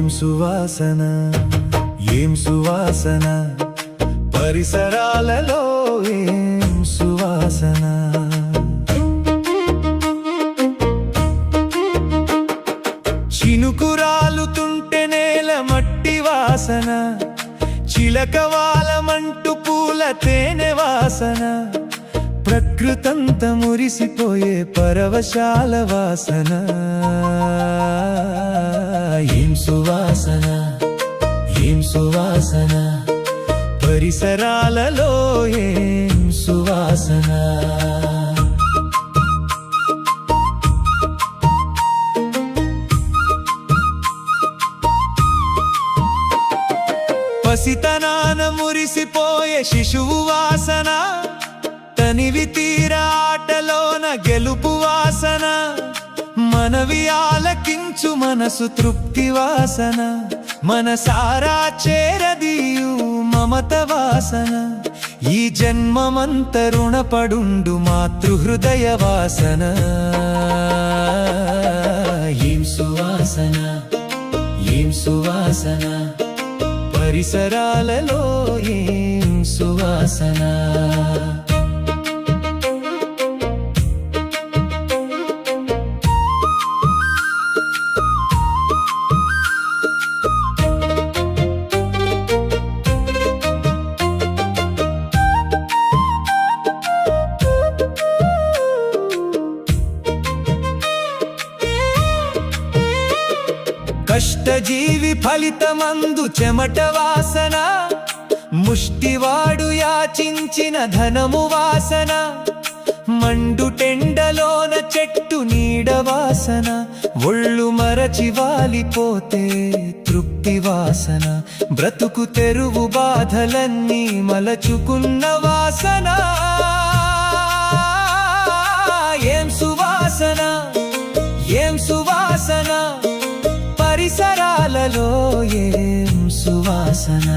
సువాసన ఏం సువాసన పరిసరాలలో ఏం సువాసన చినుకురాలుతుంటే నేల మట్టి వాసన చిలకవాలమంటూ పూల తేనె వాసన ప్రకృతంత మురిసిపోయే పరవశాల వాసన ఏం సువాసన ఏం సువాసన పరిసరాలలో ఏం సువాసన పసితనాన మురిసిపోయే శిశువు వాసన తనివి తీరా ఆటలోన గెలుపు వాసన మనవి ఆలకించు మనసు తృప్తి వాసన మనసారా చేరదీయు మమత వాసన ఈ జన్మమంత రుణపడుండు మాతృహృదయ వాసన ఏం సువాసన ఏం సువాసన పరిసరాలలో ఏం సువాసన కష్టజీవి ఫలితమందు చెమట వాసన ముష్టివాడు యాచించిన ధనము వాసన మండుటెండలోన చెట్టు నీడ వాసన ఒళ్ళు మరచి వాలిపోతే తృప్తి వాసన బ్రతుకు తెరువు బాధలన్నీ మలచుకున్న వాసన ఏం సువాసన ఏం సువాసన పరిసరాలలో ఏం సువాసన